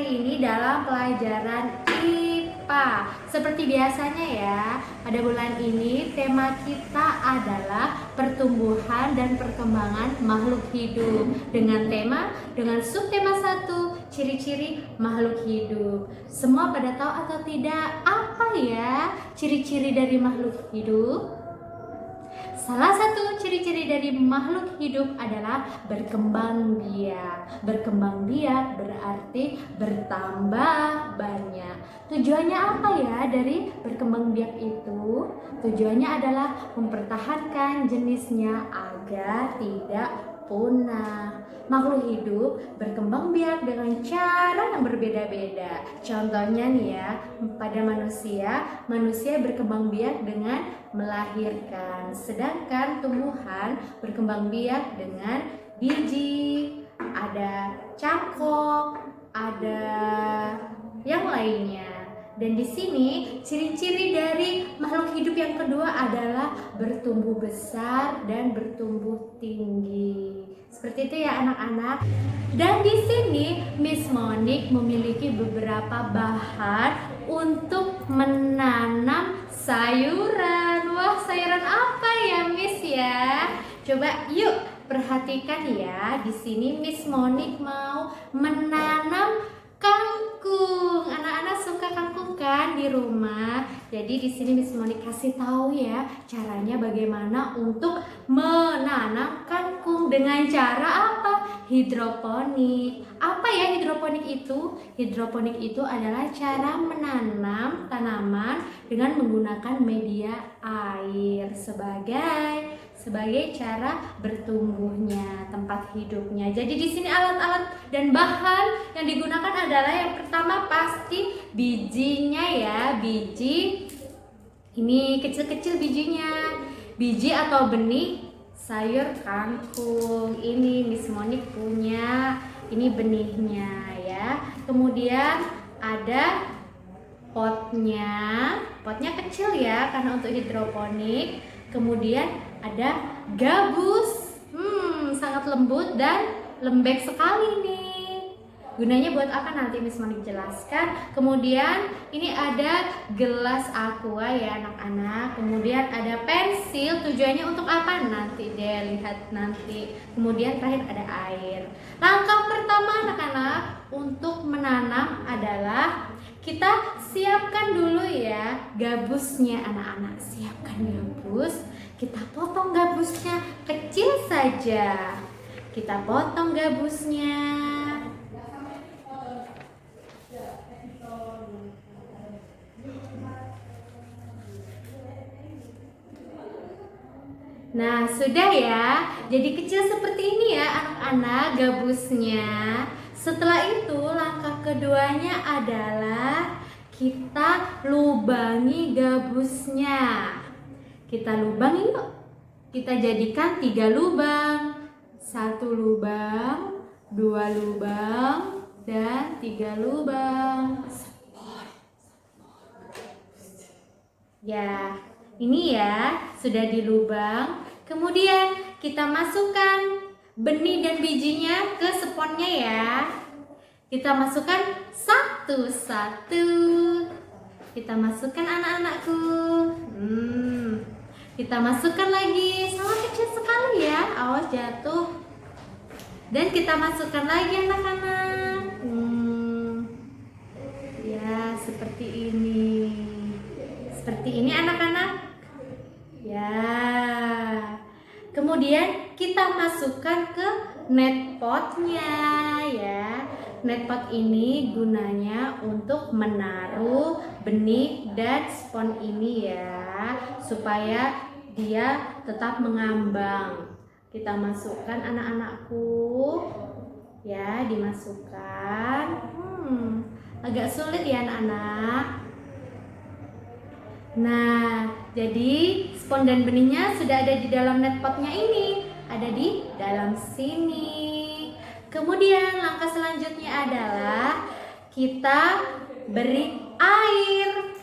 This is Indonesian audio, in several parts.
kali ini dalam pelajaran IPA. Seperti biasanya ya, pada bulan ini tema kita adalah pertumbuhan dan perkembangan makhluk hidup. Dengan subtema 1, ciri-ciri makhluk hidup. Semua pada tahu atau tidak apa ya ciri-ciri dari makhluk hidup? Salah satu ciri-ciri dari makhluk hidup adalah berkembang biak. Berkembang biak berarti bertambah banyak. Tujuannya apa ya dari berkembang biak itu? Tujuannya adalah mempertahankan jenisnya agar tidak punah. Makhluk hidup berkembang biak dengan cara yang berbeda-beda. Contohnya nih ya, pada manusia berkembang biak dengan melahirkan. Sedangkan tumbuhan berkembang biak dengan biji, ada cangkok, ada yang lainnya. Dan di sini ciri-ciri dari makhluk hidup yang kedua adalah bertumbuh besar dan bertumbuh tinggi. Seperti itu ya anak-anak. Dan di sini Miss Monik memiliki beberapa bahan untuk menanam sayuran. Wah, sayuran apa ya Miss ya? Coba yuk perhatikan ya. Di sini Miss Monik mau menanam kangkung. Anak-anak suka kangkung kan di rumah? Jadi di sini Miss Monik kasih tahu ya caranya bagaimana untuk menanam kangkung dengan cara apa? Hidroponik. Apa ya hidroponik itu? Hidroponik itu adalah cara menanam tanaman dengan menggunakan media air sebagai cara bertumbuhnya, tempat hidupnya. Jadi di sini alat-alat dan bahan yang digunakan adalah yang pertama pasti bijinya ya, biji. Ini kecil-kecil bijinya. Biji atau benih sayur kangkung. Ini Miss Monik punya. Ini benihnya ya. Kemudian ada potnya. Potnya kecil ya karena untuk hidroponik. Kemudian ada gabus. Sangat lembut dan lembek sekali nih. Gunanya buat apa nanti Miss Monik jelaskan. Kemudian ini ada gelas aqua ya anak-anak. Kemudian ada pensil, tujuannya untuk apa? Nanti deh lihat nanti. Kemudian terakhir ada air. Langkah pertama anak-anak untuk menanam adalah kita siapkan dulu ya gabusnya anak-anak. Siapkan gabus. Kita potong gabusnya kecil saja. Kita potong gabusnya. Nah, sudah ya. Jadi kecil seperti ini ya anak-anak gabusnya. Setelah itu langkah keduanya adalah kita lubangi gabusnya. Kita lubangi yuk. Kita jadikan 3 lubang. 1 lubang, 2 lubang, dan 3 lubang. Ya, ini ya sudah dilubang. Kemudian kita masukkan benih dan bijinya ke sponnya ya. Kita masukkan satu-satu. Kita masukkan anak-anakku. Kita masukkan lagi. Sangat kecil sekali ya. Awas jatuh. Dan kita masukkan lagi anak-anak. Ya, seperti ini. Seperti ini anak-anak. Ya. Kemudian kita masukkan ke net potnya ya. Net pot ini gunanya untuk menaruh benih dan spon ini ya, supaya dia tetap mengambang. Kita masukkan anak-anakku. Ya, dimasukkan. Agak sulit ya anak-anak. Nah, jadi spon dan benihnya sudah ada di dalam net potnya ini, ada di dalam sini. Kemudian langkah selanjutnya adalah kita beri air.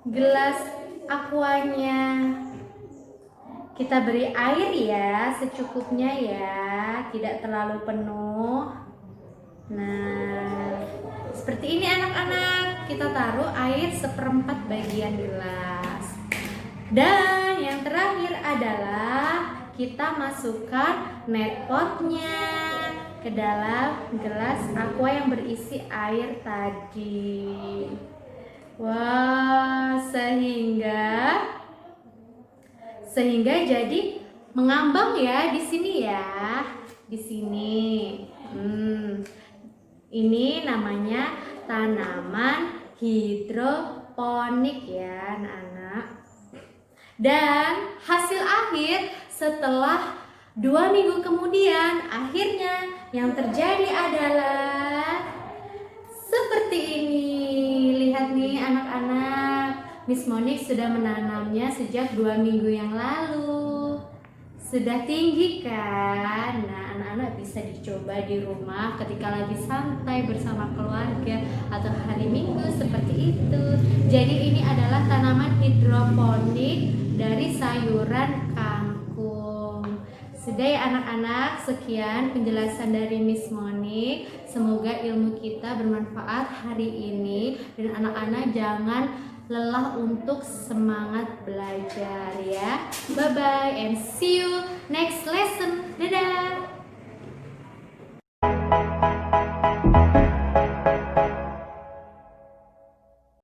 Gelas aquanya. Kita beri air ya, secukupnya ya, tidak terlalu penuh. Nah, Seperti ini anak-anak, kita taruh air 1/4 bagian gelas. Dan yang terakhir adalah kita masukkan net potnya ke dalam gelas aqua yang berisi air tadi. Wah, sehingga jadi mengambang ya di sini ya. Di sini. Ini namanya tanaman hidroponik ya, anak-anak. Dan hasil akhir setelah 2 minggu kemudian, akhirnya yang terjadi adalah seperti ini. Lihat nih anak-anak, Miss Monik sudah menanamnya sejak 2 minggu yang lalu. Sudah tinggi kan? Nah, anak-anak bisa dicoba di rumah ketika lagi santai bersama keluarga atau hari Minggu seperti itu. Jadi ini adalah tanaman hidroponik dari sayuran kangkung. Sudah ya anak-anak, sekian penjelasan dari Miss Monik. Semoga ilmu kita bermanfaat hari ini dan anak-anak jangan lelah untuk semangat belajar ya. Bye bye and see you next lesson. Dadah.